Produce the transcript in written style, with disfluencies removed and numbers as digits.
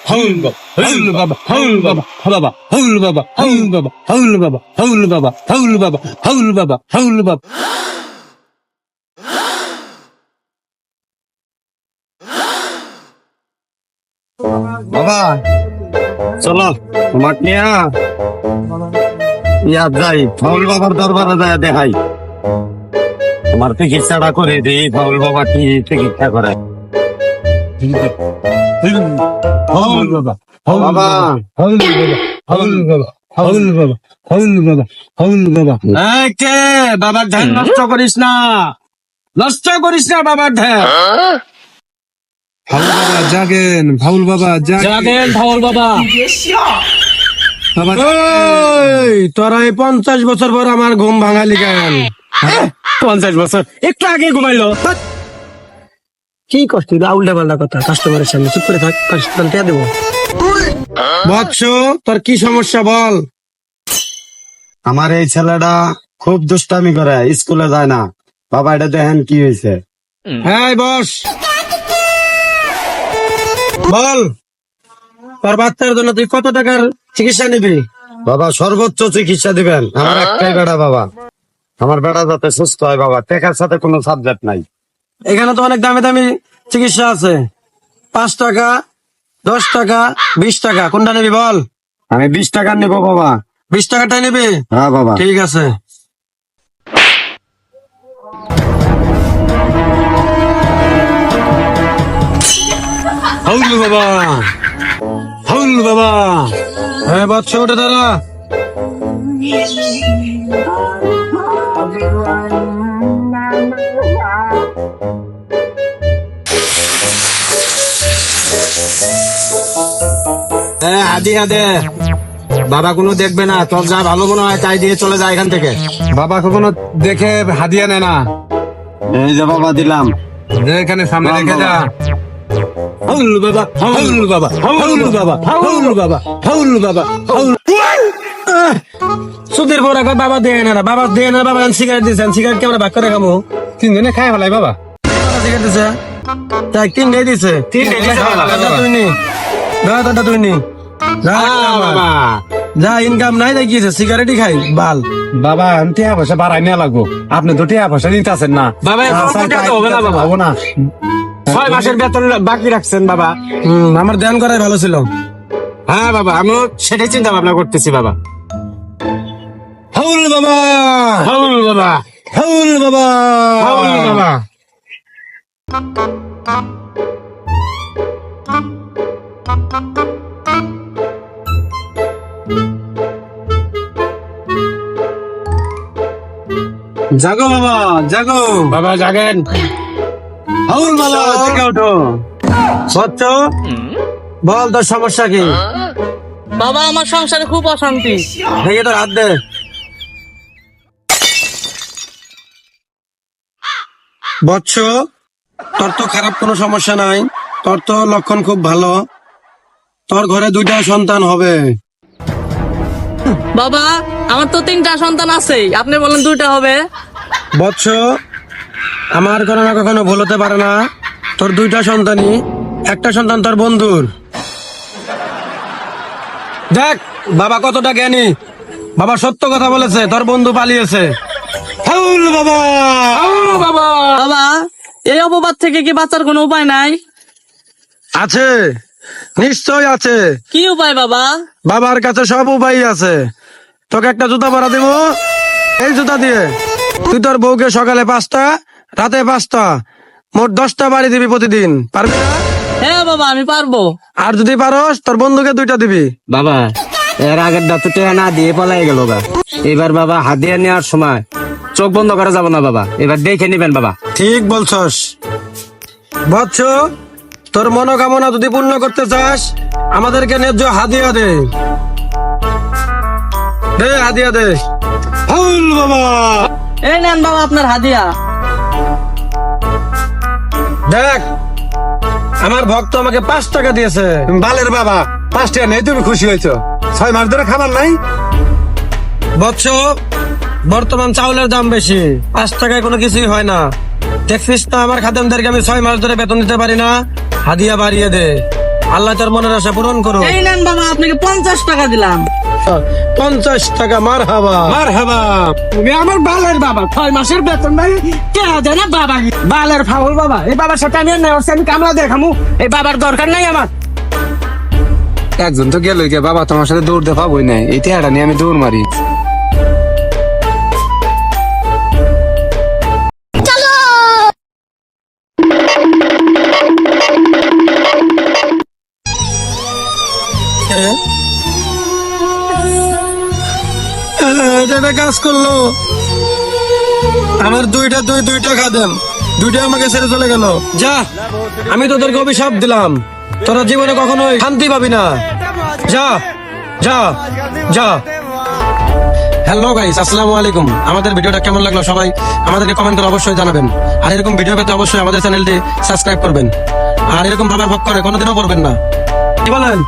হাউল বাবা, হাউল বাবা, হাউল বাবা, বাবা, হাউল বাবা, হাউল বাবা, হাউল বাবা, হাউল বাবা, হাউল বাবা, হাউল বাবা, হাউল বাবা। বাবা চলো তোমার নিয়ে ইয়াদ যাই ফাউল বাবার দরবারে যায় দেখাই তোমার চিকিৎসাটা করে দিই ফাউল বাবা কি চিকিৎসা করে হাউল বাবা, হাউল বাবা। বাবা, হাউল বাবা, হাউল বাবা, হাউল বাবা, হাউল বাবা, হাউল বাবা। এই কে বাবার ধ্যান নষ্ট করিস না বাবার ধ্যান হাউল বাবা জাগেন, হাউল বাবা জাগেন ফাউল বাবা বাবা। এই তোরা এই 50 বছর পর আমার ঘুম ভাঙালি কেন 50 বছর একটু আগে ঘুমাইলো কি কষ্ট উল্টা পাল্টা কথা কাস্টমারের সামনে চুপ করে থাক কাস্টমার কে দেবো বৎস তোর কি সমস্যা বল আমার এই ছেলেটা খুব দুষ্টামি করে স্কুলে যায় না বাবা এটা দেখেন কি হয়েছে হ্যাঁ বস বল তোর বাচ্চার জন্য তুই কত টাকার চিকিৎসা নিবি বাবা সর্বোচ্চ চিকিৎসা দিবেন আমার একটাই বেড়া বাবা আমার বেড়া যাতে সুস্থ হয় বাবা টাকার সাথে কোনো সাবজেক্ট নাই এখানে তো অনেক দামি দামি চিকিৎসা আছে 5 টাকা 10 টাকা 20 টাকা কোনটা নিবি বল আমি 20 টাকা নেব বাবা 20 টাকাটাই নিবি হ্যাঁ বাবা ঠিক আছে হাউল বাবা, হাউল বাবা। হ্যাঁ বাচ্চা ওটা দাঁড়া হ্যাঁ হাদিয়া দে বাবা কোনো দেখবে না তোর যা ভালো মনে হয় তাই দিয়ে চলে যায় এখান থেকে বাবা কখনো দেখে হাদিয়া নেয় না। এই যে বাবা দিলাম যে এখানে সামনে বাবা, রেখে যা। হাউল বাবা হাউল বাবা, হাউল বাবা, হাউল বাবা, হাউল বাবা, হাউল। সুদের পর একবার বাবা দিয়ে না বাবা দিয়ে না বাবা সিগারেট দিয়েছেন সিগারেট কেমন ভাগ করে খাবো তিনজনে খাই ফেলাই বাবা। সিগারেট দিছে তাই 3 ডে দিছে 3 ডে তুই নি দাদা তুই নি যা বাবা যা ইনকাম নাই তাই কি সিগারেটই খাই বাল বাবা আমি টিয়া পয়সা বাড়াই নেওয়া লাগবো, আপনি তো টিয়া পয়সা দিতে আছেন না। বাবা হবে না বাবা হবো না। 6 মাসের বেতন বাকি রাখছেন বাবা আমার ধ্যান করাই ভালো ছিল হ্যাঁ বাবা আমিও সেটাই চিন্তা ভাবনা করতেছি বাবা হাউল বাবা, হাউল বাবা হাউল বাবা, হাউল বাবা জাগো বাবা, জাগো বাবা জাগেন হাউল বাবা, জেগে ওঠো। সত্য বল তোর সমস্যা কি বাবা আমার সংসারে খুব অশান্তি। দেখে তোর হাত দে বৎস তোর তো খারাপ কোনো সমস্যা নাই তোর তো লক্ষণ খুব ভালো তোর ঘরে 2টা সন্তান হবে বাবা আমার তো 3টা সন্তান আছে, আপনি বলেন 2টা হবে। বৎস আমার কোনো না কখনো ভুল হতে পারে না তোর 2টা সন্তানই একটা সন্তান তোর বন্ধুর দেখ বাবা কতটা জ্ঞানী বাবা সত্য কথা বলেছে তোর বন্ধু পালিয়েছে হাউল বাবা, বাবা বাবা এই অপবাদ থেকে কি বাঁচার কোনো উপায় নাই? আছে নিশ্চয় আছে কি উপায় বাবা? বাবার কাছে সব উপায় আছে তোকে একটা জুতা পরা দিব এই জুতা দিয়ে তুই তোর বউকে সকালে 5টা রাতে 5টা মোট 10টা বাড়ি দিবি প্রতিদিন পারবি না হ্যাঁ বাবা আমি পারবো। আর যদি পারোস তোর বন্ধুকে 2টা দিবি বাবা এর আগের দাঁতটা না দিয়ে পলাই গেল গা এবার বাবা হাদিয়া নেওয়ার সময় চোখ বন্ধ করা যাবে না বাবা এবার দেখে নিবেন বাবা ঠিক বলছস বৎস তোর মনোকামনা যদি পূর্ণ করতে চাস আমাদেরকে ন্যায্য হাদিয়া দে দে হাদিয়া দে হাউল বাবা, এই নেন বাবা আপনার হাদিয়া। দেখ আমার ভক্ত আমাকে 5 টাকা দিয়েছে বালের বাবা 5 টাকা নেই, তুমি খুশি হয়েছো? 6 মাস ধরে খাবার নাই। বৎস বর্তমান চাউলের দাম বেশি 5 টাকায় কোনো কিছুই হয় না দেখছিস না আমার খাদেমদেরকে আমি 6 মাস ধরে বেতন দিতে পারি না হাদিয়া বাড়িয়ে দে আল্লাহ তোর মনের আশা পূরণ করো। এই নেন বাবা, আপনাকে 50 টাকা দিলাম। 50 টাকা, মার হাবা মার হাবা। তুমি আমার বালের বাবা, 6 মাসের বেতন ভাই কে দেয় না বাবা, বালের ফাউল বাবা। এই বাবার সাথে আমি আমি কামলা দেখামু, এই বাবার দরকার নাই আমার। একজন তো গেল বাবা, তোমার সাথে দৌড়তে পাবোই না, এই টেহাটা নিয়ে আমি দৌড় মারি। এটা কাজ করলো, আমার দুইটা খাদেম, দুইটা আমাকে ছেড়ে চলে গেল। যা, আমি তোদেরকে অভিশাপ দিলাম, তোরা জীবনে কখনোই শান্তি পাবি না। যা যা যা। হ্যালো গাইস, আসসালামু আলাইকুম। আমাদের ভিডিওটা কেমন লাগলো সবাই আমাদেরকে কমেন্ট করে অবশ্যই জানাবেন। আর এরকম ভিডিও পেতে অবশ্যই আমাদের চ্যানেলটি সাবস্ক্রাইব করবেন। আর এরকম বাবার ভক্ত করে কোনোদিনও করবেন না। কি বলেন?